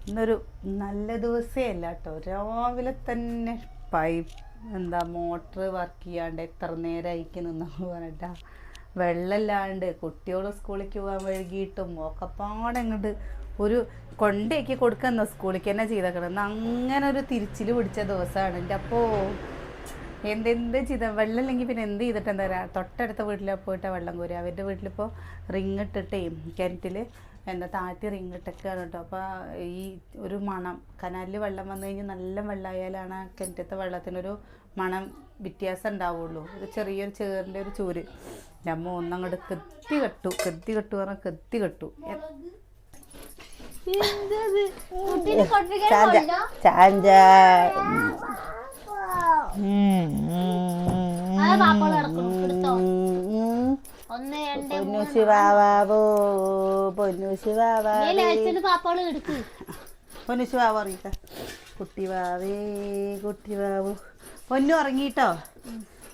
ഇന്നൊരു നല്ല ദിവസമേ അല്ല കേട്ടോ. രാവിലെ തന്നെ മോട്ടർ വർക്ക് ചെയ്യാണ്ട് എത്ര നേരം അയക്കി നിന്നു പറഞ്ഞിട്ടാ. വെള്ളമില്ലാണ്ട് കുട്ടികൾ സ്കൂളിലേക്ക് പോകാൻ വൈകിട്ടും ഒക്കെപ്പാടങ്ങോട്ട് ഒരു കൊണ്ടേക്ക് കൊടുക്കുന്ന സ്കൂളിലേക്ക് തന്നെ ചെയ്തേക്കണം. അങ്ങനെ ഒരു തിരിച്ചിൽ പിടിച്ച ദിവസമാണ് എൻ്റെ. അപ്പോൾ എന്തെന്ത് ചെയ്ത വെള്ളം ഇല്ലെങ്കിൽ പിന്നെ എന്ത് ചെയ്തിട്ട് എന്താ പറയുക, തൊട്ടടുത്ത വീട്ടിൽ പോയിട്ടാണ് വെള്ളം കോരുക. അവരുടെ വീട്ടിലിപ്പോൾ റിങ് ഇട്ടിട്ടേ കിണറ്റിൽ താഴ്ത്തി റിങ് ഇട്ടൊക്കെയാണ് കേട്ടോ. അപ്പോൾ ഈ ഒരു മണം, കനാലിൽ വെള്ളം വന്നു കഴിഞ്ഞാൽ നല്ല വെള്ളമായാലാണ് ആ കിണറ്റത്തെ വെള്ളത്തിനൊരു മണം വ്യത്യാസം ഉണ്ടാവുള്ളൂ. ഒരു ചെറിയൊരു ചേറിൻ്റെ ഒരു ചൂര്. അമ്മ ഒന്നങ്ങോട്ട് കെത്തി കെട്ടു പറഞ്ഞാൽ കെത്തി കെട്ടു. ചാഞ്ച പൊന്നൂശി വാവാവോ പൊന്നൂശി വാവാ പൊന്നൂശി വാവ അറിയിക്ക. കുട്ടി വാവേ കുട്ടി വാവു പൊന്നു ഉറങ്ങിട്ടോ.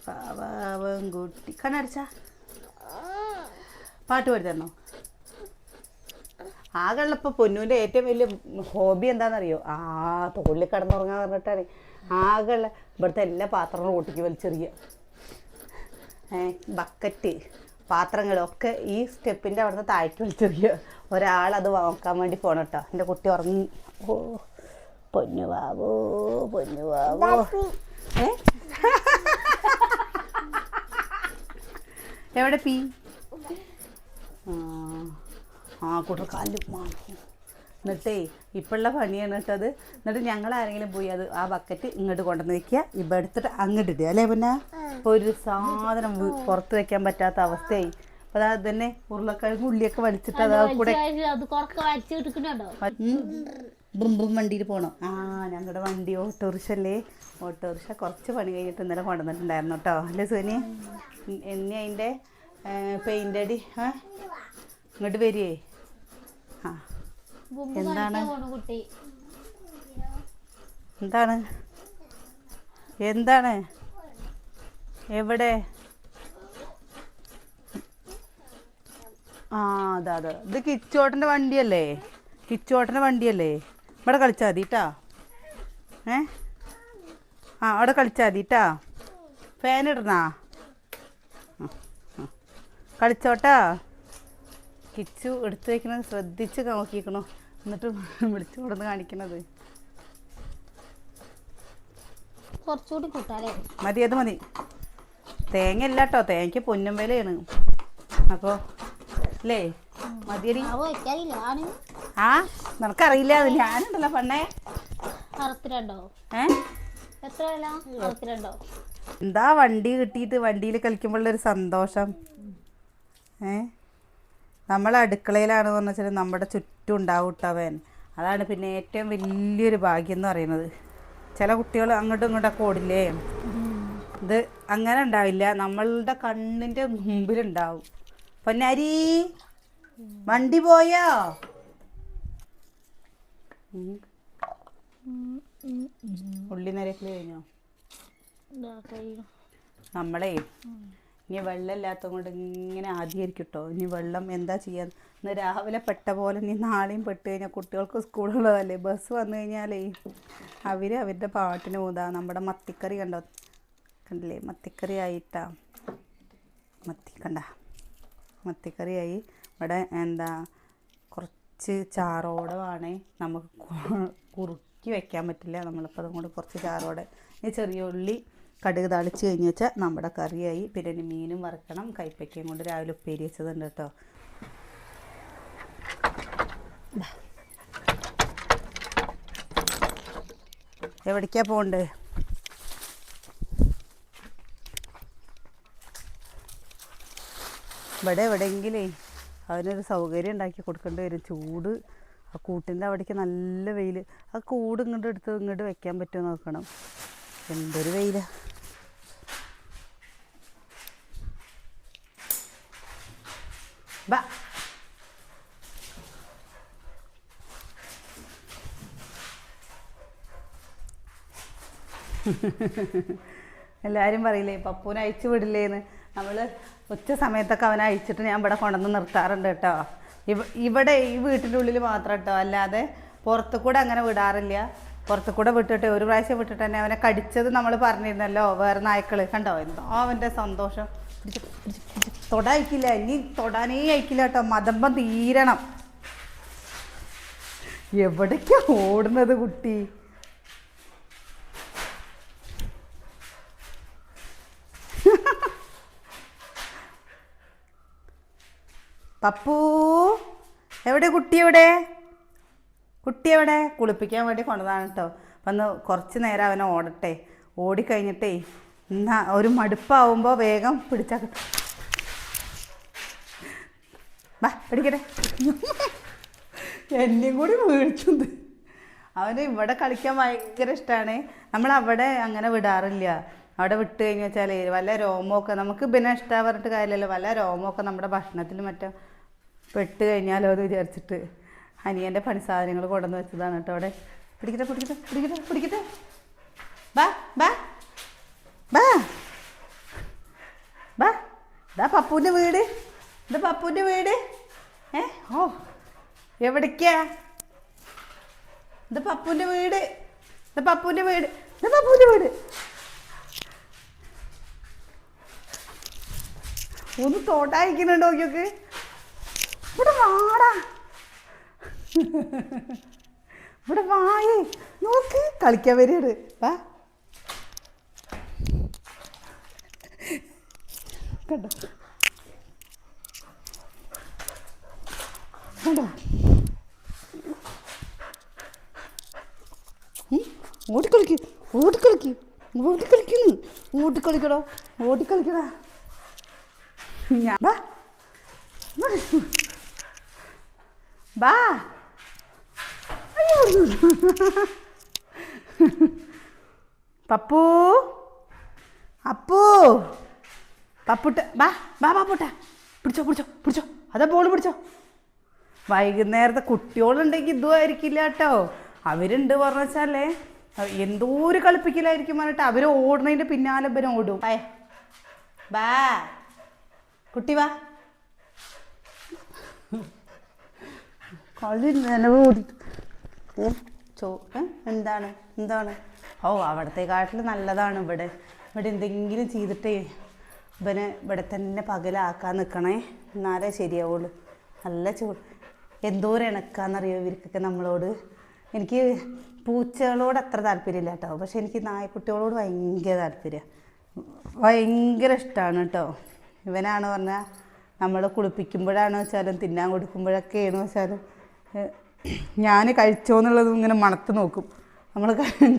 വാവാവൻ കുട്ടി കണ്ണടച്ച പാട്ട് പാടി തരണോ? ആകെയുള്ളപ്പോൾ പൊന്നൂൻ്റെ ഏറ്റവും വലിയ ഹോബി എന്താണെന്നറിയോ? തോളിൽ കിടന്നുറങ്ങാൻ പറഞ്ഞിട്ടാണ്. ആകെയുള്ള ഇവിടുത്തെ എല്ലാ പാത്രങ്ങളും കൂട്ടിക്ക് വലിച്ചെറിയുക. ബക്കറ്റ് പാത്രങ്ങളൊക്കെ ഈ സ്റ്റെപ്പിൻ്റെ അവിടുന്ന് താഴ്ത്തി വലിച്ചെറിയുക. ഒരാളത് നോക്കാൻ വേണ്ടി പോകണം കേട്ടോ. എൻ്റെ കുട്ടി ഉറങ്ങി. ഓ പൊന്നു വാവോ പൊന്നു വാവോ. എവിടെ പീ? കൂട്ടർ കാലിൽ മാറും. എന്നിട്ടേ ഇപ്പോഴുള്ള പണിയാണ് കേട്ടത്. എന്നിട്ട് ഞങ്ങൾ ആരെങ്കിലും പോയി ആ ബക്കറ്റ് ഇങ്ങോട്ട് കൊണ്ടുവന്ന് വെക്കുക, ഇപ്പം എടുത്തിട്ട് അങ്ങോട്ട് ഇടുക അല്ലേ? പിന്നെ ഇപ്പോൾ ഒരു സാധനം പുറത്ത് വെക്കാൻ പറ്റാത്ത അവസ്ഥയായി. അപ്പോൾ അത് തന്നെ ഉരുളക്കിഴങ്ങ് ഉള്ളിയൊക്കെ വലിച്ചിട്ട് അതാ കൂടെ വണ്ടിയിൽ പോകണം. ഞങ്ങളുടെ വണ്ടി ഓട്ടോറിക്ഷ അല്ലേ. ഓട്ടോറിക്ഷ കുറച്ച് പണി കഴിഞ്ഞിട്ട് ഇന്നലെ കൊണ്ടുവന്നിട്ടുണ്ടായിരുന്നു കേട്ടോ. അല്ലേ സോനി? എന്നെ അതിൻ്റെ പെയിൻ്റ് അടി ഇങ്ങോട്ട് വരികയെ. എന്താണ് എന്താണ് എന്താണ് എവിടെ? അതാ ഇത് കിച്ചോട്ടൻ്റെ വണ്ടിയല്ലേ? കിച്ചോട്ടൻ്റെ വണ്ടിയല്ലേ? ഇവിടെ കളിച്ചാൽ മതി കേട്ടോ. അവിടെ കളിച്ചാൽ മതി കേട്ടോ. ഫാൻ ഇടണാ? കളിച്ചോട്ടാ. കിച്ചു എടുത്ത് വയ്ക്കണത് ശ്രദ്ധിച്ച് നോക്കിക്കണോ, എന്നിട്ട് വിളിച്ചു കൊടുന്ന് കാണിക്കണത്. കുറച്ചുകൂടി കൂട്ടാലേ? മതി, അത് മതി. തേങ്ങ ഇല്ല കേട്ടോ, തേങ്ങയ്ക്ക് പൊന്നും വിലയാണ്. അപ്പോൾ അല്ലേ മതിയടി. നിനക്കറിയില്ല, അത് ഞാനുണ്ടല്ലോ പണ്ണേ. എന്താ വണ്ടി കിട്ടിയിട്ട് വണ്ടിയിൽ കളിക്കുമ്പോഴുള്ളൊരു സന്തോഷം. നമ്മൾ അടുക്കളയിലാണ് എന്ന് വെച്ചാൽ നമ്മുടെ ചുറ്റും ഉണ്ടാവും ഇട്ടവൻ. അതാണ് പിന്നെ ഏറ്റവും വലിയൊരു ഭാഗ്യം എന്ന് പറയുന്നത്. ചില കുട്ടികൾ അങ്ങോട്ടും ഇങ്ങോട്ടൊക്കെ ഓടില്ലേ, ഇത് അങ്ങനെ ഉണ്ടാവില്ല. നമ്മളുടെ കണ്ണിൻ്റെ മുമ്പിലുണ്ടാവും. പൊന്നാരി വണ്ടി പോയോ? ഉള്ളി നരക്കൽ കഴിഞ്ഞോ? നമ്മളെ ഇനി വെള്ളമില്ലാത്തത് കൊണ്ട് ഇങ്ങനെ ആദ്യമായിരിക്കും കേട്ടോ. ഇനി വെള്ളം എന്താ ചെയ്യാൻ? ഇന്ന് രാവിലെ പെട്ട പോലെ ഇനി നാളെയും പെട്ട് കഴിഞ്ഞാൽ കുട്ടികൾക്ക് സ്കൂളുള്ളതല്ലേ. ബസ് വന്നു കഴിഞ്ഞാലേ അവരുടെ പാട്ടിന് പോതാ. നമ്മുടെ മത്തിക്കറി കണ്ടില്ലേ? മത്തിക്കറി ആയിട്ടാ. മത്തിക്കറിയായി. ഇവിടെ കുറച്ച് ചാറോടെ വേണേ നമുക്ക് കുറുക്കി വയ്ക്കാൻ പറ്റില്ല. നമ്മളിപ്പോൾ അതുകൊണ്ട് കുറച്ച് ചാറോടെ. ഇനി ചെറിയ ഉള്ളി കടുക് താളിച്ച് കഴിഞ്ഞ് വെച്ചാൽ നമ്മുടെ കറിയായി. പിന്നെ ഇനി മീനും വറുക്കണം. കൈപ്പയ്ക്കയും കൊണ്ട് രാവിലെ ഉപ്പേരി വെച്ചതുണ്ട് കേട്ടോ. എവിടേക്കാ പോകണ്ടേ? ഇവിടെ എവിടെയെങ്കിലേ അതിനൊരു സൗകര്യം ഉണ്ടാക്കി കൊടുക്കേണ്ടി വരും. ചൂട് ആ കൂട്ടിൻ്റെ അവിടേക്ക് നല്ല വെയിൽ. ആ കൂട് ഇങ്ങോട്ട് എടുത്ത് ഇങ്ങോട്ട് വെക്കാൻ പറ്റുമോ നോക്കണം. എന്തൊരു വെയില. ബാ എല്ലാവരും പറയില്ലേ പപ്പൂനെ അയച്ചു വിടില്ലേന്ന്. നമ്മൾ ഉച്ച സമയത്തൊക്കെ അവനെ അയച്ചിട്ട് ഞാൻ ഇവിടെ കൊണ്ടുവന്ന് നിർത്താറുണ്ട് കേട്ടോ. ഇവിടെ ഈ വീട്ടിൻ്റെ ഉള്ളിൽ മാത്രം കേട്ടോ. അല്ലാതെ പുറത്ത് കൂടെ അങ്ങനെ വിടാറില്ല. പുറത്ത് കൂടെ വിട്ടിട്ട് ഒരു പ്രാവശ്യം വിട്ടിട്ട് തന്നെ അവനെ കടിച്ചത് നമ്മൾ പറഞ്ഞിരുന്നല്ലോ, വേറെ നായ്ക്കൾ. കണ്ടോ എന്തോ അവൻ്റെ സന്തോഷം. തൊടായിക്കില്ല, ഇനി തൊടാനേ അയക്കില്ല കേട്ടോ, മതമ്പം തീരണം. എവിടേക്കാ ഓടുന്നത് കുട്ടി? പപ്പു എവിടെ? കുട്ടി എവിടെ? കുട്ടി എവിടെ? കുളിപ്പിക്കാൻ വേണ്ടി കൊണ്ടതാണ് കേട്ടോ. അപ്പം ഒന്ന് കുറച്ച് നേരം അവനെ ഓടട്ടെ. ഓടിക്കഴിഞ്ഞിട്ടേ എന്നാ ഒരു മടുപ്പാവുമ്പോൾ വേഗം പിടിച്ചാൽ കിട്ടും. വാ പിടിക്കട്ടെ. എന്നെയും കൂടി മേടിച്ചത്. അവന് ഇവിടെ കളിക്കാൻ ഭയങ്കര ഇഷ്ടമാണ്. നമ്മളവിടെ അങ്ങനെ വിടാറില്ല. അവിടെ വിട്ട് കഴിഞ്ഞ് വെച്ചാൽ വല്ല രോമമൊക്കെ നമുക്ക് പിന്നെ ഇഷ്ടമാണ് പറഞ്ഞിട്ട് കാര്യമില്ലല്ലോ. വല്ല രോമമൊക്കെ നമ്മുടെ ഭക്ഷണത്തിൽ മറ്റോ പെട്ട് കഴിഞ്ഞാലോ എന്ന് വിചാരിച്ചിട്ട് അനിയൻ്റെ പണി സാധനങ്ങൾ കൊണ്ടുവന്ന് വെച്ചതാണ് കേട്ടോ അവിടെ. പിടിക്കട്ടെ പിടിക്കട്ടെ പിടിക്കട്ടെ പിടിക്കട്ടെ. ബാ ബാ ബാ ബാ. ഇതാ പപ്പൂൻ്റെ വീട്. ഇത് പപ്പൂൻ്റെ വീട്. ഓ എവിടേക്കാ? ഇത് പപ്പൂൻ്റെ വീട്. ഇത് പപ്പൂൻ്റെ വീട്. ഇത് പപ്പൂൻ്റെ വീട്. ഒന്ന് തോട്ടായിക്കുന്നുണ്ടോ നോക്കിയൊക്കെ. ഇവിടെ വാടാ, ഇവിടെ വായേ. നോക്ക് കളിക്കാൻ വരികയാണ്. വാ കണ്ടോ കണ്ടോ. ഓടിക്കളിക്ക് ഓടിക്കളിക്ക് ഓടിക്കളിക്കുന്നു. ഓടിക്കളിക്കടോ ഓടിക്കളിക്കടാ. ഞാൻ ബാ ബാ. പപ്പു അപ്പു പപ്പുട്ട ബാ ബാ പപ്പുട്ട. പിടിച്ചോ പിടിച്ചോ പിടിച്ചോ. അതാ ബോൾ പിടിച്ചോ. വൈകുന്നേരത്തെ കുട്ടികളുണ്ടെങ്കിൽ ഇതും ആയിരിക്കില്ല കേട്ടോ. അവരുണ്ട് പറഞ്ഞ വെച്ചാലേ എന്തോ ഒരു കളിപ്പിക്കലായിരിക്കും പറഞ്ഞിട്ട് അവർ ഓടുന്നതിൻ്റെ പിന്നാലെ ഇവരും ഓടും. ബാ കുട്ടി വാ. കളി നിലവ് എന്താണ് എന്താണ്? ഓ അവിടത്തെക്കാട്ടിൽ നല്ലതാണ് ഇവിടെ. ഇവിടെ എന്തെങ്കിലും ചെയ്തിട്ടേ ഇവനെ ഇവിടെ തന്നെ പകലാക്കാൻ നിൽക്കണേ, എന്നാലേ ശരിയാവുള്ളൂ. നല്ല ചൂട്. എന്തോരം ഇണക്കാന്നറിയോ ഇവർക്കൊക്കെ നമ്മളോട്. എനിക്ക് പൂച്ചകളോട് അത്ര താല്പര്യമില്ല കേട്ടോ, പക്ഷെ എനിക്ക് നായ്ക്കുട്ടികളോട് ഭയങ്കര താല്പര്യം, ഭയങ്കര ഇഷ്ടമാണ് കേട്ടോ. ഇവനാണ് പറഞ്ഞാൽ നമ്മൾ കുളിപ്പിക്കുമ്പോഴാണ് വെച്ചാലും തിന്നാൻ കൊടുക്കുമ്പോഴൊക്കെയാണ് വെച്ചാലും ഞാൻ കഴിച്ചോ എന്നുള്ളതും ഇങ്ങനെ മണത്ത് നോക്കും, നമ്മൾ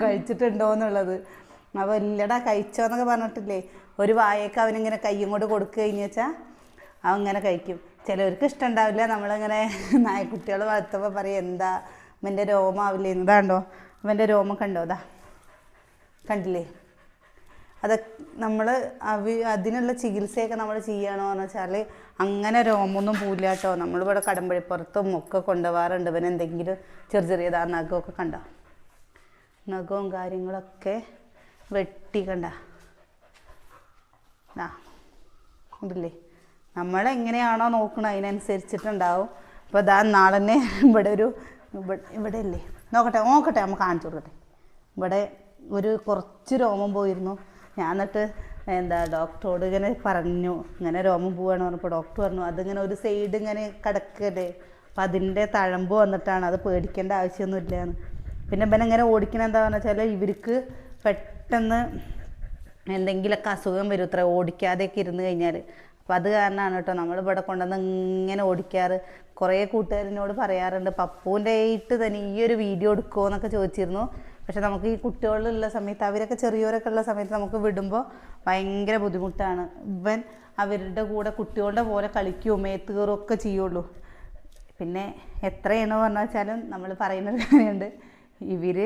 കഴിച്ചിട്ടുണ്ടോ എന്നുള്ളത്. അപ്പോൾ ഇല്ലടാ കഴിച്ചോ എന്നൊക്കെ പറഞ്ഞിട്ടില്ലേ, ഒരു വായൊക്കെ അവനിങ്ങനെ കയ്യും കൊണ്ട് കൊടുക്കുക കഴിഞ്ഞ് വെച്ചാൽ അവൻ ഇങ്ങനെ കഴിക്കും. ചിലവർക്ക് ഇഷ്ടമുണ്ടാവില്ല. നമ്മളിങ്ങനെ നായ്ക്കുട്ടികൾ വളർത്തുമ്പോൾ പറയും എന്താ അവൻ്റെ രോമാവില്ലേ, ഇതാണ്ടോ അവൻ്റെ രോമം കണ്ടോ, ഇതാ കണ്ടില്ലേ. അത് നമ്മൾ അതിനുള്ള ചികിത്സയൊക്കെ നമ്മൾ ചെയ്യുകയാണോ എന്ന് വെച്ചാൽ അങ്ങനെ രോമമൊന്നും പോയില്ല കേട്ടോ. നമ്മളിവിടെ കടമ്പഴിപ്പുറത്തും ഒക്കെ കൊണ്ടുപോകാറുണ്ട്. ഇവന് എന്തെങ്കിലും ചെറിയതാ നഖമൊക്കെ കണ്ട, നഖവും കാര്യങ്ങളൊക്കെ വെട്ടി കണ്ട ആ ഉണ്ടല്ലേ. നമ്മളെങ്ങനെയാണോ നോക്കണം അതിനനുസരിച്ചിട്ടുണ്ടാവും. അപ്പോൾ ഇതാ നാളെ ഇവിടെ ഇവിടെ അല്ലേ നോക്കട്ടെ നമുക്ക് കാണിച്ചു കൊടുക്കട്ടെ. ഇവിടെ ഒരു കുറച്ച് രോമം പോയിരുന്നു. ഞാൻ എന്നിട്ട് ഡോക്ടറോട് ഇങ്ങനെ പറഞ്ഞു ഇങ്ങനെ രോമം പോവുകയാണ് പറഞ്ഞപ്പോൾ ഡോക്ടർ പറഞ്ഞു അതിങ്ങനെ ഒരു സൈഡ് ഇങ്ങനെ കിടക്കല്ലേ, അപ്പം അതിൻ്റെ തഴമ്പ് വന്നിട്ടാണ്, അത് പേടിക്കേണ്ട ആവശ്യമൊന്നുമില്ലയെന്ന്. പിന്നെ ഇവനെ ഇങ്ങനെ ഓടിക്കണ എന്താണെന്ന് വെച്ചാൽ ഇവർക്ക് പെട്ടെന്ന് എന്തെങ്കിലുമൊക്കെ അസുഖം വരും ഇത്ര ഓടിക്കാതെയൊക്കെ ഇരുന്ന് കഴിഞ്ഞാൽ. അപ്പം അത് കാരണമാണ് കേട്ടോ നമ്മളിവിടെ കൊണ്ടുവന്ന് ഇങ്ങനെ ഓടിക്കാറ്. കുറേ കൂട്ടുകാരനോട് പറയാറുണ്ട് പപ്പൂൻ്റെ ആയിട്ട് തന്നെ ഈ ഒരു വീഡിയോ എടുക്കുമോ എന്നൊക്കെ ചോദിച്ചിരുന്നു. പക്ഷെ നമുക്ക് ഈ കുട്ടികളുള്ള സമയത്ത് അവരൊക്കെ ചെറിയവരൊക്കെ ഉള്ള സമയത്ത് നമുക്ക് വിടുമ്പോൾ ഭയങ്കര ബുദ്ധിമുട്ടാണ്. ഇവൻ അവരുടെ കൂടെ കുട്ടികളുടെ പോലെ കളിക്കുകയും മേത്ത് കയറുകയൊക്കെ ചെയ്യുള്ളൂ. പിന്നെ എത്രയാണോ പറഞ്ഞു വെച്ചാലും നമ്മൾ പറയുന്നൊരു കാര്യമുണ്ട്, ഇവർ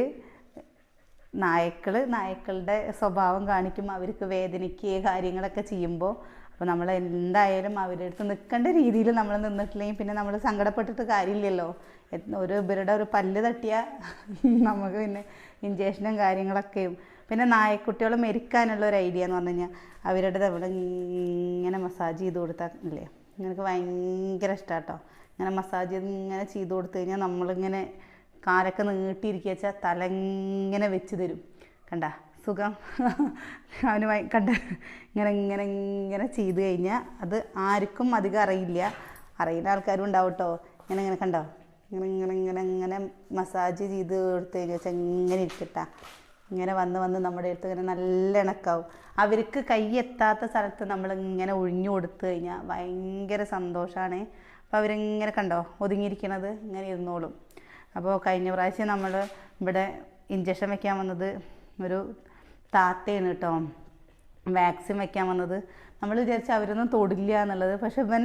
നായ്ക്കളുടെ സ്വഭാവം കാണിക്കും. അവർക്ക് വേദനിക്കുക കാര്യങ്ങളൊക്കെ ചെയ്യുമ്പോൾ അപ്പോൾ നമ്മൾ എന്തായാലും അവരുടെ അടുത്ത് നിൽക്കേണ്ട രീതിയിൽ നമ്മൾ നിന്നിട്ടില്ലെങ്കിൽ പിന്നെ നമ്മൾ സങ്കടപ്പെട്ടിട്ട് കാര്യമില്ലല്ലോ. ഇവരുടെ ഒരു പല്ല് തട്ടിയാൽ നമുക്ക് പിന്നെ ഇഞ്ചക്ഷനും കാര്യങ്ങളൊക്കെയും. പിന്നെ നായക്കുട്ടികൾ മെരിക്കാനുള്ള ഒരു ഐഡിയ എന്ന് പറഞ്ഞു കഴിഞ്ഞാൽ അവരുടെ ഇവിടെ ഇങ്ങനെ മസാജ് ചെയ്ത് കൊടുത്താൽ ഇല്ലേ, എനിക്ക് ഭയങ്കര ഇഷ്ടമാണ് കേട്ടോ. ഇങ്ങനെ മസാജ് ചെയ്ത് ഇങ്ങനെ ചെയ്ത് കൊടുത്തു കഴിഞ്ഞാൽ നമ്മളിങ്ങനെ കാലൊക്കെ നീട്ടിയിരിക്കുക വെച്ചാൽ തല ഇങ്ങനെ വെച്ച് തരും. കണ്ട സുഖം. അവന് കണ്ട ഇങ്ങനെ ഇങ്ങനെ ഇങ്ങനെ ചെയ്ത് കഴിഞ്ഞാൽ അത് ആർക്കും അധികം അറിയില്ല. അറിയുന്ന ആൾക്കാരും ഉണ്ടാവും കേട്ടോ. ഇങ്ങനെ ഇങ്ങനെ കണ്ടോ, ഇങ്ങനെ ഇങ്ങനെ ഇങ്ങനെ ഇങ്ങനെ മസാജ് ചെയ്ത് കൊടുത്തു കഴിഞ്ഞാൽ വെച്ചാൽ ഇങ്ങനെ ഇരിക്കട്ടാ. ഇങ്ങനെ വന്ന് വന്ന് നമ്മുടെ അടുത്ത് ഇങ്ങനെ നല്ല ഇണക്കാവും. അവർക്ക് കൈ എത്താത്ത സ്ഥലത്ത് നമ്മളിങ്ങനെ ഒഴിഞ്ഞു കൊടുത്തു കഴിഞ്ഞാൽ ഭയങ്കര സന്തോഷമാണ്. അപ്പോൾ അവരിങ്ങനെ കണ്ടോ ഒതുങ്ങിയിരിക്കണത് ഇങ്ങനെ ഇരുന്നോളും. അപ്പോൾ കഴിഞ്ഞ പ്രാവശ്യം നമ്മൾ ഇവിടെ ഇഞ്ചക്ഷൻ വെക്കാൻ വന്നത് ഒരു താത്തയാണ് കേട്ടോ, വാക്സിൻ വെക്കാൻ വന്നത്. നമ്മൾ വിചാരിച്ച അവരൊന്നും തൊടില്ല എന്നുള്ളത്. പക്ഷെ ഇവൻ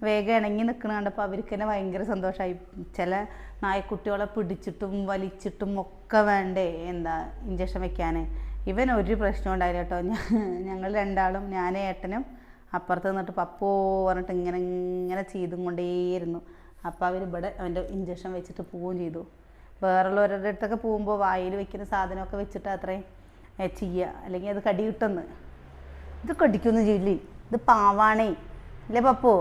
വേഗം ഇണങ്ങി നിൽക്കണ കണ്ടപ്പോൾ അവർക്ക് തന്നെ ഭയങ്കര സന്തോഷമായി. ചില നായ്ക്കുട്ടികളെ പിടിച്ചിട്ടും വലിച്ചിട്ടും ഒക്കെ വേണ്ടേ ഇഞ്ചക്ഷൻ വെക്കാൻ. ഇവൻ ഒരു പ്രശ്നം ഉണ്ടായില്ല കേട്ടോ. ഞങ്ങൾ രണ്ടാളും, ഞാനും ഏട്ടനും അപ്പുറത്ത് നിന്നിട്ട് പപ്പോ പറഞ്ഞിട്ട് ഇങ്ങനെ ഇങ്ങനെ ചെയ്തും കൊണ്ടേയിരുന്നു. അപ്പോൾ അവർ ഇവിടെ അവൻ്റെ ഇഞ്ചക്ഷൻ വെച്ചിട്ട് പോവുകയും ചെയ്തു. വേറുള്ളവരുടെ അടുത്തൊക്കെ പോകുമ്പോൾ വായിൽ വെക്കുന്ന സാധനമൊക്കെ വെച്ചിട്ട് അത്രയും ചെയ്യുക, അല്ലെങ്കിൽ അത് കടി കിട്ടുമെന്ന്. ഇത് കടിക്കൊന്നും ചെയ്യില്ലേ, ഇത് പാവാണേ ഇല്ലേ പപ്പോ?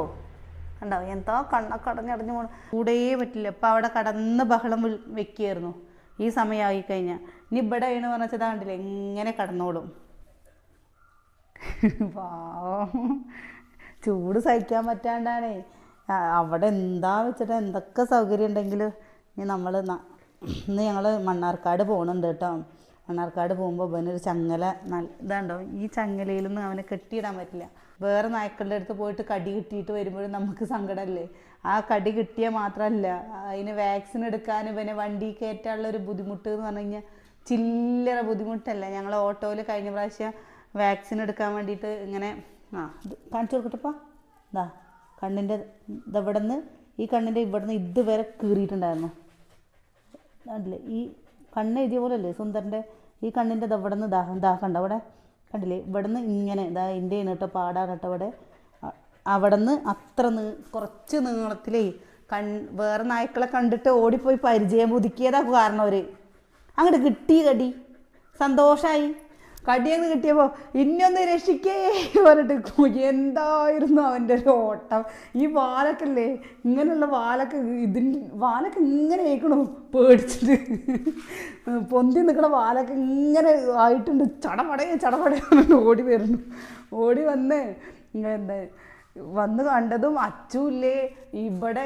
കണ്ടോ എന്താ കണ്ണൊക്കെ അടഞ്ഞടഞ്ഞു പോകണം. കൂടേ പറ്റില്ല. ഇപ്പം അവിടെ കടന്ന് ബഹളം വെക്കുകയായിരുന്നു. ഈ സമയമായി കഴിഞ്ഞാൽ ഇനി ഇവിടെ വീണ് പറഞ്ഞാൽ കണ്ടില്ലേ എങ്ങനെ കടന്നോളും. പാവം, ചൂട് സഹിക്കാൻ പറ്റാണ്ടാണേ. അവിടെ എന്താ വെച്ചിട്ട് എന്തൊക്കെ സൗകര്യം ഉണ്ടെങ്കിലും ഇനി നമ്മൾ ഇന്ന് ഞങ്ങൾ മണ്ണാർക്കാട് പോകുന്നുണ്ട് കേട്ടോ. മണ്ണാർക്കാട് പോകുമ്പോൾ ഇവനൊരു ചങ്ങല ഇതാണ്ടോ, ഈ ചങ്ങലയിലൊന്നും അവനെ കെട്ടിയിടാൻ പറ്റില്ല. വേറെ നായ്ക്കളുടെ അടുത്ത് പോയിട്ട് കടി കിട്ടിയിട്ട് വരുമ്പോഴും നമുക്ക് സങ്കടമല്ലേ. ആ കടി കിട്ടിയാൽ മാത്രമല്ല അതിന് വാക്സിൻ എടുക്കാൻ ഇവനെ വണ്ടി കയറ്റാനുള്ളൊരു ബുദ്ധിമുട്ട് എന്ന് പറഞ്ഞു കഴിഞ്ഞാൽ ചില്ലറ ബുദ്ധിമുട്ടല്ല. ഞങ്ങൾ ഓട്ടോയിൽ കഴിഞ്ഞ പ്രാവശ്യം വാക്സിൻ എടുക്കാൻ വേണ്ടിയിട്ട് ഇങ്ങനെ ഇത് കാണിച്ചു കൊടുക്കട്ടപ്പാ. ഇതാ കണ്ണിൻ്റെ ഇതെവിടെ നിന്ന് ഈ കണ്ണിൻ്റെ ഇവിടെ നിന്ന് ഇതുവരെ കീറിയിട്ടുണ്ടായിരുന്നു. കണ്ടില്ലേ ഈ കണ്ണ് എഴുതിയ പോലെ അല്ലേ സുന്ദരൻ്റെ ഈ കണ്ണിൻ്റെ ഇതെവിടെ നിന്ന് കണ്ട അവിടെ കണ്ടില്ലേ ഇവിടെ നിന്ന് ഇങ്ങനെ ഇതാ ഇന്ത്യയാണ് കേട്ടോ, പാടാണ് കേട്ടോ അവിടെ. അവിടെ നിന്ന് അത്ര കുറച്ച് നീളത്തിലേ വേറെ നായ്ക്കളെ കണ്ടിട്ട് ഓടിപ്പോയി പരിചയം പുതുക്കിയതാ കാരണം. അവർ അങ്ങോട്ട് കിട്ടി കടി, സന്തോഷമായി. കടിയങ്ങ് കിട്ടിയപ്പോൾ ഇന്നൊന്ന് രക്ഷിക്കേ പറഞ്ഞിട്ട് എന്തായിരുന്നു അവൻ്റെ ഒരു ഓട്ടം. ഈ വാലൊക്കെ അല്ലേ ഇങ്ങനെയുള്ള വാലൊക്കെ വാലൊക്കെ ഇങ്ങനെ ആയിക്കണു പേടിച്ചിട്ട്. പൊന്തി നിൽക്കണ വാലൊക്കെ ഇങ്ങനെ ആയിട്ടുണ്ട്. ചടപടേ ഓടി വരുന്നു. ഓടി വന്ന് കണ്ടതും അച്ചുല്ലേ ഇവിടെ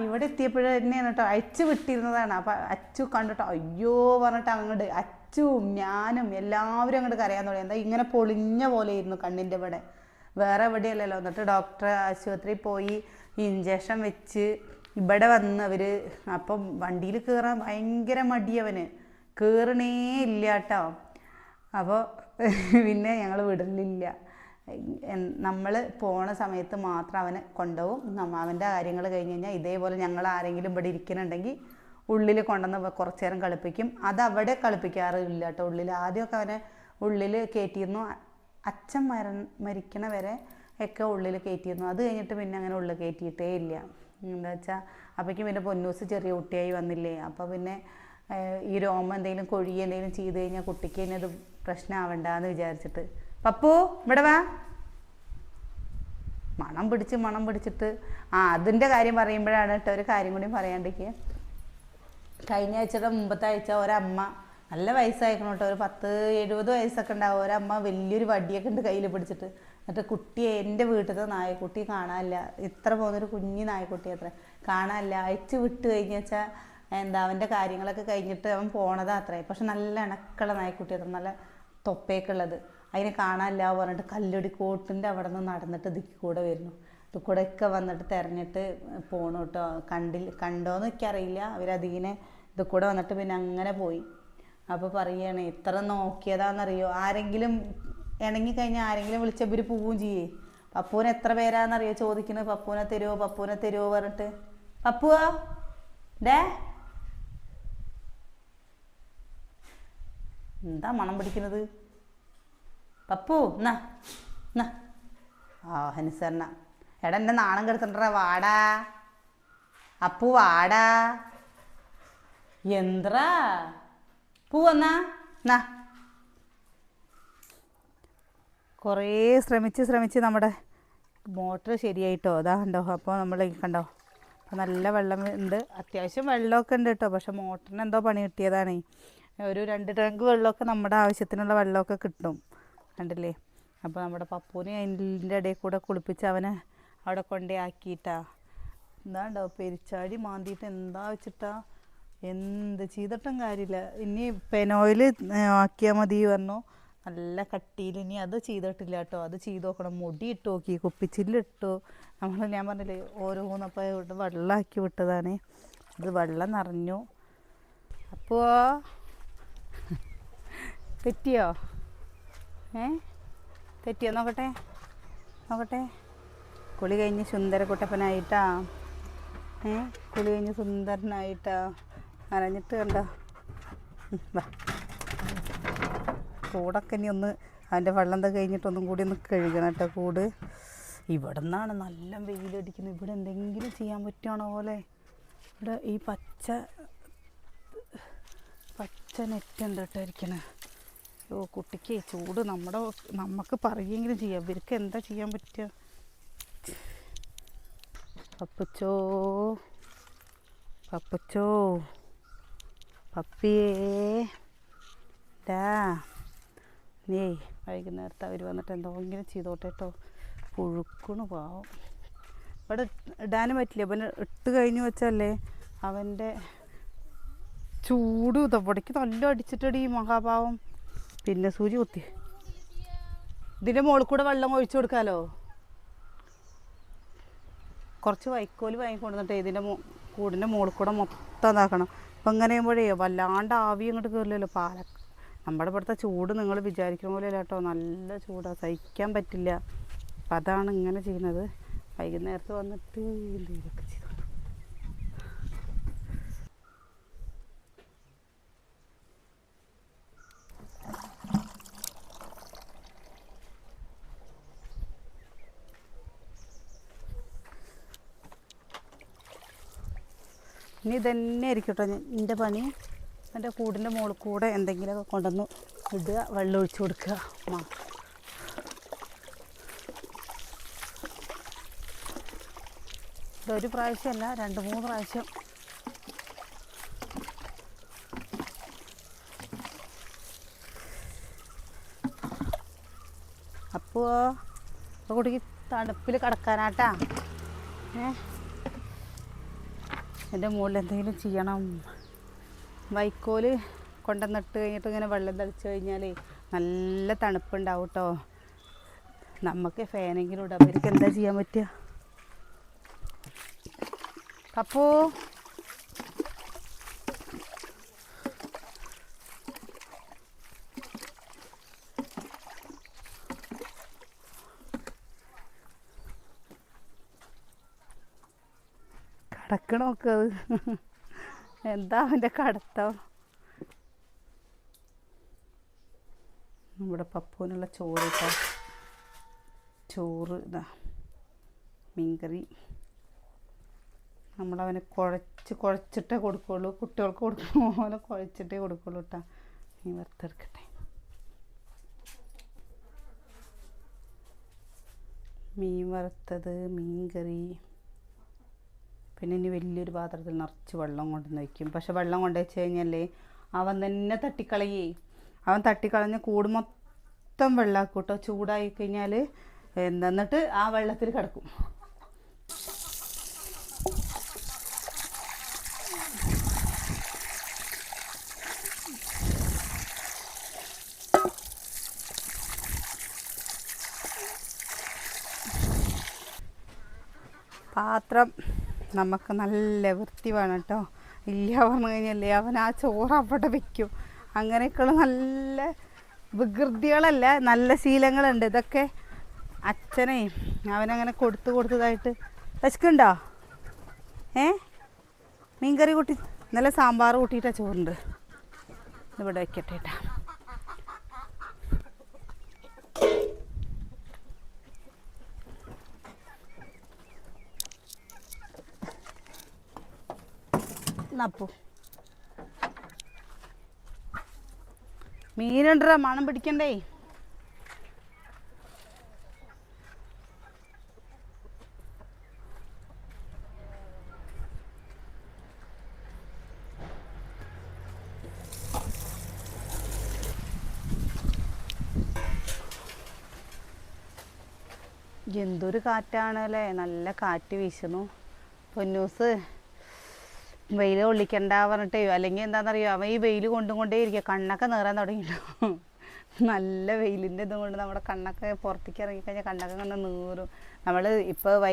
ഇവിടെ എത്തിയപ്പോഴേ തന്നെയാണ് കേട്ടോ. അയച്ചു വിട്ടിരുന്നതാണ്. അപ്പം അച്ചു കണ്ടിട്ടോ അയ്യോ പറഞ്ഞിട്ട് അങ്ങോട്ട് അച്ചുവും ഞാനും എല്ലാവരും അങ്ങോട്ട് കരയാൻ തുടങ്ങി. ഇങ്ങനെ പൊളിഞ്ഞ പോലെ ആയിരുന്നു കണ്ണിൻ്റെ ഇവിടെ, വേറെ എവിടെയല്ലല്ലോ. എന്നിട്ട് ഡോക്ടർ ആശുപത്രിയിൽ പോയി ഇഞ്ചക്ഷൻ വെച്ച് ഇവിടെ വന്ന് അവർ. അപ്പം വണ്ടിയിൽ കയറാൻ ഭയങ്കര മടിയവന്, കയറണേ ഇല്ല കേട്ടോ. അപ്പോൾ പിന്നെ ഞങ്ങൾ വിടലില്ല. നമ്മൾ പോണ സമയത്ത് മാത്രം അവനെ കൊണ്ടുപോകും. അവൻ്റെ കാര്യങ്ങൾ കഴിഞ്ഞ് കഴിഞ്ഞാൽ ഇതേപോലെ ഞങ്ങൾ ആരെങ്കിലും ഇവിടെ ഇരിക്കുന്നുണ്ടെങ്കിൽ ഉള്ളിൽ കൊണ്ടുവന്ന് കുറച്ച് നേരം കളിപ്പിക്കും. അതവിടെ കളിപ്പിക്കാറില്ല കേട്ടോ. ഉള്ളിൽ ആദ്യമൊക്കെ അവനെ ഉള്ളിൽ കയറ്റിയിരുന്നു. അച്ഛൻ മരിക്കണ വരെ ഒക്കെ ഉള്ളിൽ കയറ്റിയിരുന്നു. അത് കഴിഞ്ഞിട്ട് പിന്നെ അങ്ങനെ ഉള്ളിൽ കയറ്റിയിട്ടേ ഇല്ല. എന്താ വെച്ചാൽ അപ്പോഴേക്കും പിന്നെ പൊന്നൂസ് ചെറിയ കുട്ടിയായി വന്നില്ലേ. അപ്പോൾ പിന്നെ ഈ രോമം എന്തെങ്കിലും കൊഴി എന്തെങ്കിലും ചെയ്ത് കഴിഞ്ഞാൽ കുട്ടിക്ക് തന്നെ അത് പ്രശ്നമാവണ്ടെന്ന് വിചാരിച്ചിട്ട്. പപ്പു ഇവിടെ വാ. മണം പിടിച്ചിട്ട് അതിൻ്റെ കാര്യം പറയുമ്പോഴാണ് കേട്ടോ ഒരു കാര്യം കൂടി പറയാണ്ടിരിക്കുക. കഴിഞ്ഞ ആഴ്ചയുടെ മുമ്പത്തെ ആഴ്ച ഒരമ്മ, നല്ല വയസ്സായിരിക്കണം കേട്ടോ, ഒരു 10-70 വയസ്സൊക്കെ ഉണ്ടാവും. ഒരമ്മ വലിയൊരു വടിയൊക്കെ ഉണ്ട് കയ്യിൽ പിടിച്ചിട്ട്. എന്നിട്ട് കുട്ടിയെ, എൻ്റെ വീട്ടിലത്തെ നായക്കുട്ടി കാണാനില്ല, ഇത്ര പോകുന്നൊരു കുഞ്ഞി നായക്കുട്ടി അത്ര കാണാനില്ല, അയച്ചു വിട്ട് കഴിഞ്ഞ് വെച്ചാൽ അവൻ്റെ കാര്യങ്ങളൊക്കെ കഴിഞ്ഞിട്ട് അവൻ പോണതാ അത്രേ. പക്ഷെ നല്ല ഇണക്കുള്ള നായക്കുട്ടി അത്ര, നല്ല തൊപ്പയൊക്കെ ഉള്ളത്. അതിനെ കാണാനില്ല പറഞ്ഞിട്ട് കല്ലടി കോട്ടിൻ്റെ അവിടെ നിന്ന് നടന്നിട്ട് ഇതിൽ കൂടെ വരുന്നു. ഇത് കൂടെയൊക്കെ വന്നിട്ട് തിരഞ്ഞിട്ട് പോണു കേട്ടോ. കണ്ടോയെന്ന് എനിക്കറിയില്ല. അവരതിനെ ഇത് കൂടെ വന്നിട്ട് പിന്നെ അങ്ങനെ പോയി. അപ്പോൾ പറയുകയാണ് ഇത്ര നോക്കിയതാണെന്നറിയോ, ആരെങ്കിലും ഇണങ്ങിക്കഴിഞ്ഞാൽ ആരെങ്കിലും വിളിച്ച ഇവർ പോവുകയും ചെയ്യേ. പപ്പൂനെ എത്ര പേരാണെന്നറിയോ ചോദിക്കുന്നത്, പപ്പൂനെ തരുമോ പറഞ്ഞിട്ട്. പപ്പുവാ ഡേ എന്താ മണം പിടിക്കുന്നത്? പപ്പു എന്നാ ഹനുസരണ എടാ എൻ്റെ നാണം കെടുത്തണ്ട, വാടാ അപ്പു വാടാ. എന്താ പൂവന്നാ കുറേ ശ്രമിച്ച് നമ്മുടെ മോട്ടർ ശരിയായിട്ടോ. അതാ കണ്ടോ. അപ്പോൾ നമ്മൾ കണ്ടോ അപ്പോൾ നല്ല വെള്ളം ഉണ്ട്, അത്യാവശ്യം വെള്ളമൊക്കെ ഉണ്ട് കേട്ടോ. പക്ഷെ മോട്ടറിന് എന്തോ പണി കിട്ടിയതാണേ. ഒരു 2 ടാങ്ക് വെള്ളമൊക്കെ നമ്മുടെ ആവശ്യത്തിനുള്ള വെള്ളമൊക്കെ കിട്ടും, കണ്ടില്ലേ. അപ്പോൾ നമ്മുടെ പപ്പൂനെ അതിൻ്റെ ഇടയിൽ കൂടെ കുളിപ്പിച്ച് അവനെ അവിടെ കൊണ്ടേ ആക്കിയിട്ടാ. എന്താണ്ടോ പെരിച്ചാടി മാന്തിയിട്ട് എന്താ വെച്ചിട്ടാ, എന്ത് ചെയ്തിട്ടും കാര്യമില്ല. ഇനി പെനോയിൽ ആക്കിയാൽ മതി പറഞ്ഞു, നല്ല കട്ടിയിൽ. ഇനി അത് ചെയ്തിട്ടില്ല കേട്ടോ, അത് ചെയ്ത് നോക്കണം. മുടി ഇട്ട് നോക്കി, കുപ്പിച്ചില്ലിട്ടു. ഞാൻ പറഞ്ഞില്ലേ ഓരോന്നപ്പോൾ ഇവിടെ വെള്ളമാക്കി വിട്ടതാണ്. ഇത് വെള്ളം നിറഞ്ഞു. അപ്പോൾ തെറ്റിയോ? തെറ്റിയോ? നോക്കട്ടെ നോക്കട്ടെ. കുളി കഴിഞ്ഞ് സുന്ദരക്കുട്ടപ്പനായിട്ടാ. കുളി കഴിഞ്ഞ് സുന്ദരനായിട്ടാ. നനഞ്ഞിട്ട് കണ്ടോ. വാ, കൂടൊക്കെ ഇനി ഒന്ന് അതിൻ്റെ വെള്ളം എന്താ കഴിഞ്ഞിട്ടൊന്നും കൂടി ഒന്ന് കഴുകണം കേട്ടോ കൂട്. ഇവിടെ നിന്നാണ് നല്ല വെയിലടിക്കുന്നത്. ഇവിടെ എന്തെങ്കിലും ചെയ്യാൻ പറ്റുകയാണോ പോലെ. ഇവിടെ ഈ പച്ച നെറ്റ് ഉണ്ട് കേട്ടോ ഇരിക്കണേ. ഓ കുട്ടിക്ക് ചൂട് നമുക്ക് പറയുമെങ്കിലും ചെയ്യാം, ഇവർക്ക് എന്താ ചെയ്യാൻ പറ്റുക. പപ്പച്ചോ പപ്പച്ചോ പപ്പിയേ നീ വൈകുന്നേരത്തെ അവർ വന്നിട്ട് എന്തെങ്കിലും ചെയ്തോട്ടെ കേട്ടോ. പുഴുക്കണു പാവം. ഇവിടെ ഇടാനും പറ്റില്ല, പിന്നെ ഇട്ട് കഴിഞ്ഞ് വെച്ചല്ലേ അവൻ്റെ ചൂട് ഇതവിടേക്ക് നല്ല അടിച്ചിട്ടടി മഹാഭാവം. പിന്നെ സൂചി കുത്തി. ഇതിൻ്റെ മുകളിൽ കൂടെ വെള്ളം ഒഴിച്ചു കൊടുക്കാമല്ലോ. കുറച്ച് വൈക്കോല് വാങ്ങിക്കൊണ്ടുവന്നിട്ട് ഇതിൻ്റെ കൂടിൻ്റെ മുകളിൽ കൂടെ മൊത്തം ഇതാക്കണം. അപ്പം അങ്ങനെ ചെയ്യുമ്പോഴേ വല്ലാണ്ട് ആവി അങ്ങോട്ട് കയറില്ലല്ലോ. നമ്മുടെ ഇവിടുത്തെ ചൂട് നിങ്ങൾ വിചാരിക്കുന്ന പോലെ അല്ല കേട്ടോ, നല്ല ചൂടാണ്, സഹിക്കാൻ പറ്റില്ല. അപ്പം അതാണ് ഇങ്ങനെ ചെയ്യുന്നത്. വൈകുന്നേരത്ത് വന്നിട്ട് എന്തെങ്കിലുമൊക്കെ ചെയ്തു. ഇനി ഇതന്നെ ആയിരിക്കും കേട്ടോ എൻ്റെ പണി. എൻ്റെ കൂടിൻ്റെ മുകളിൽ കൂടെ എന്തെങ്കിലുമൊക്കെ കൊണ്ടുവന്ന് ഇടുക, വെള്ളം ഒഴിച്ചു കൊടുക്കുക. ഇതൊരു പ്രാവശ്യമല്ല, 2-3 പ്രാവശ്യം. അപ്പോൾ കുട്ടിക്ക് തണുപ്പിൽ കിടക്കാനാട്ടാ. എൻ്റെ മുകളിൽ എന്തെങ്കിലും ചെയ്യണം. വൈക്കോല് കൊണ്ടുവന്നിട്ട് കഴിഞ്ഞിട്ട് ഇങ്ങനെ വെള്ളം തളിച്ച് കഴിഞ്ഞാൽ നല്ല തണുപ്പുണ്ടാവും കേട്ടോ. നമുക്ക് ഫാനെങ്കിലും ഇടാം, അവർക്ക് എന്താ ചെയ്യാൻ പറ്റുക. പപ്പു കടക്കണമൊക്കെ അത് എന്താ അവൻ്റെ കടത്തം. നമ്മുടെ പപ്പുവിനുള്ള ചോറ് കേട്ടോ. ചോറ് ഇതാ, മീൻകറി. നമ്മളവന് കുഴച്ചിട്ടേ കൊടുക്കുള്ളൂ, കുട്ടികൾക്ക് കൊടുക്കുന്ന പോലെ കുഴച്ചിട്ടേ കൊടുക്കുള്ളൂ കേട്ടോ. മീൻ വറുത്തെടുക്കട്ടെ. മീൻ വറുത്തത്, മീൻകറി. പിന്നെ ഇനി വലിയൊരു പാത്രത്തിൽ നിറച്ച് വെള്ളം കൊണ്ടുവന്ന് വയ്ക്കും. പക്ഷെ വെള്ളം കൊണ്ടു വെച്ച് കഴിഞ്ഞാലേ അവൻ തന്നെ തട്ടിക്കളയേ. അവൻ തട്ടിക്കളഞ്ഞ് കൂട് മൊത്തം വെള്ളമാക്കും കേട്ടോ. ചൂടായി കഴിഞ്ഞാൽ എന്നിട്ട് ആ വെള്ളത്തിൽ കിടക്കും. പാത്രം നമുക്ക് നല്ല വൃത്തി വേണം കേട്ടോ. ഇല്ല പറഞ്ഞു കഴിഞ്ഞല്ലേ അവൻ ആ ചോറ് അവിടെ വയ്ക്കും. അങ്ങനെയൊക്കെയുള്ള നല്ല വികൃതികളല്ല, നല്ല ശീലങ്ങളുണ്ട്. ഇതൊക്കെ അച്ഛനെ അവനങ്ങനെ കൊടുത്തതായിട്ട്. വിശക്കുണ്ടോ? മീൻകറി കൂട്ടി നല്ല സാമ്പാർ കൂട്ടിയിട്ടാണ് ചോറുണ്ട്. ഇവിടെ വയ്ക്കട്ടെ കേട്ടോ. നപ്പു മീനുണ്ടോ, മണം പിടിക്കണ്ടേ. എന്തൊരു കാറ്റാണ് അല്ലേ, നല്ല കാറ്റ് വീശുന്നു. പൊന്നൂസ് വെയിൽ കൊള്ളിക്കണ്ട പറഞ്ഞിട്ടേ, അല്ലെങ്കിൽ എന്താണെന്നറിയോ, അവൻ ഈ വെയിൽ കൊണ്ടേ ഇരിക്കുക, കണ്ണൊക്കെ നേറാൻ തുടങ്ങിയിട്ടു. നല്ല വെയിലിൻ്റെ ഇതും കൊണ്ട് നമ്മുടെ കണ്ണൊക്കെ പുറത്തേക്ക് ഇറങ്ങിക്കഴിഞ്ഞാൽ കണ്ണൊക്കെ കണ്ട് നീറും. നമ്മൾ ഇപ്പോൾ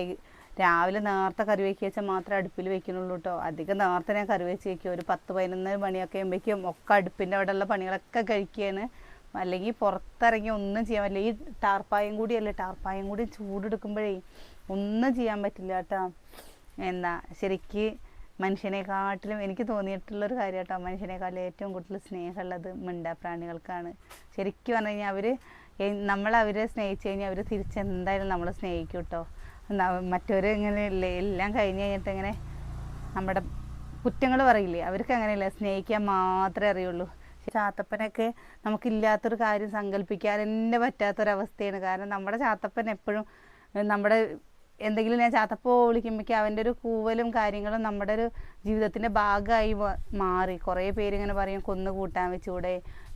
രാവിലെ നേരത്തെ കറി വെച്ച് വെച്ചാൽ മാത്രമേ അടുപ്പിൽ വെക്കുന്നുള്ളൂ കേട്ടോ. അധികം നേരത്തെ ഞാൻ കറി വെച്ച് വയ്ക്കും. ഒരു 10-11 മണിയൊക്കെ ആകുമ്പോഴേക്കും ഒക്കെ അടുപ്പിൻ്റെ അവിടെയുള്ള പണികളൊക്കെ കഴിക്കുകയാണ്. അല്ലെങ്കിൽ പുറത്തിറങ്ങി ഒന്നും ചെയ്യാൻ പറ്റില്ല. ഈ ടാർപ്പായും കൂടി ചൂടെടുക്കുമ്പോഴേ ഒന്നും ചെയ്യാൻ പറ്റില്ല കേട്ടോ. എന്താ ശരിക്ക് മനുഷ്യനെക്കാട്ടിലും എനിക്ക് തോന്നിയിട്ടുള്ളൊരു കാര്യം കേട്ടോ, മനുഷ്യനെക്കാട്ടിലും ഏറ്റവും കൂടുതൽ സ്നേഹമുള്ളത് മിണ്ടാപ്രാണികൾക്കാണ്. ശരിക്കും പറഞ്ഞു കഴിഞ്ഞാൽ നമ്മളവരെ സ്നേഹിച്ച് കഴിഞ്ഞാൽ അവർ തിരിച്ചെന്തായാലും നമ്മളെ സ്നേഹിക്കും കേട്ടോ. മറ്റവർ ഇങ്ങനെ എല്ലാം കഴിഞ്ഞ് കഴിഞ്ഞിട്ട് ഇങ്ങനെ നമ്മുടെ കുറ്റങ്ങൾ പറയില്ലേ, അവർക്ക് അങ്ങനെയല്ല, സ്നേഹിക്കാൻ മാത്രമേ അറിയുള്ളൂ. ചാത്തപ്പനൊക്കെ നമുക്കില്ലാത്തൊരു കാര്യം സങ്കല്പിക്കാൻ തന്നെ പറ്റാത്തൊരവസ്ഥയാണ്. കാരണം നമ്മുടെ ചാത്തപ്പൻ എപ്പോഴും നമ്മുടെ എന്തെങ്കിലും ഞാൻ ചാത്തപ്പോ വിളിക്കുമ്പോഴേക്കും അവൻ്റെ ഒരു കൂവലും കാര്യങ്ങളും നമ്മുടെ ഒരു ജീവിതത്തിൻ്റെ ഭാഗമായി മാറി. കുറേ പേരിങ്ങനെ പറയും കൊന്നു കൂട്ടാൻ വെച്ചുകൂടെ,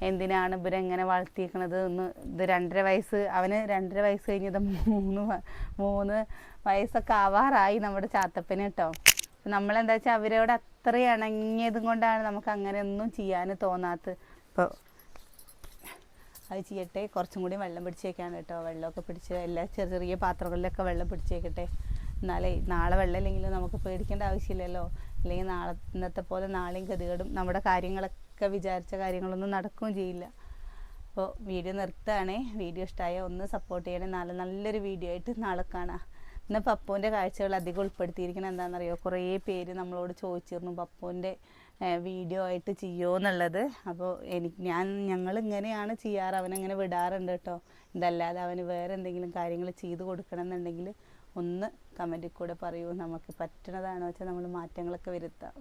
എന്തിനാണ് ഇവരെങ്ങനെ വളർത്തിയിരിക്കണത് എന്ന്. ഇത് 2.5 വയസ്സ്, അവന് 2.5 വയസ്സ് കഴിഞ്ഞത് 3 വയസ്സൊക്കെ ആവാറായി നമ്മുടെ ചാത്തപ്പന് കേട്ടോ. നമ്മളെന്താ വെച്ചാൽ അവരോട് അത്ര ഇണങ്ങിയതും കൊണ്ടാണ് നമുക്ക് അങ്ങനെ ഒന്നും ചെയ്യാൻ തോന്നാത്തത്. ഇപ്പോൾ അത് ചെയ്യട്ടെ, കുറച്ചും കൂടി വെള്ളം പിടിച്ച് വയ്ക്കാണ് കേട്ടോ. വെള്ളമൊക്കെ പിടിച്ച് എല്ലാ ചെറിയ പാത്രങ്ങളിലൊക്കെ വെള്ളം പിടിച്ച് വയ്ക്കട്ടെ. എന്നാലേ നാളെ വെള്ളം ഇല്ലെങ്കിലും നമുക്ക് പേടിക്കേണ്ട ആവശ്യമില്ലല്ലോ. അല്ലെങ്കിൽ ഇന്നത്തെ പോലെ നാളെയും ഗതികേടും നമ്മുടെ കാര്യങ്ങളൊക്കെ വിചാരിച്ച കാര്യങ്ങളൊന്നും നടക്കുകയും ചെയ്യില്ല. അപ്പോൾ വീഡിയോ നിർത്തുകയാണേ. വീഡിയോ ഇഷ്ടമായ ഒന്ന് സപ്പോർട്ട് ചെയ്യണേ. നല്ലൊരു വീഡിയോ ആയിട്ട് നാളെ കാണാം. ഇന്ന് പപ്പുവിൻ്റെ കാഴ്ചകൾ അധികം ഉൾപ്പെടുത്തിയിരിക്കുന്നത് എന്താണെന്നറിയോ, കുറേ പേര് നമ്മളോട് ചോദിച്ചിരുന്നു പപ്പുവിൻ്റെ വീഡിയോ ആയിട്ട് ചെയ്യുമോ എന്നുള്ളത്. അപ്പോൾ ഞങ്ങൾ ഇങ്ങനെയാണ് ചെയ്യാറ്, അവനങ്ങനെ വിടാറുണ്ട് കേട്ടോ. ഇതല്ലാതെ അവന് വേറെ എന്തെങ്കിലും കാര്യങ്ങൾ ചെയ്ത് കൊടുക്കണം എന്നുണ്ടെങ്കിൽ ഒന്ന് കമൻറ്റിൽ കൂടെ പറയൂ. നമുക്ക് പറ്റണതാണോ വെച്ചാൽ നമ്മൾ മാറ്റങ്ങളൊക്കെ വരുത്താം.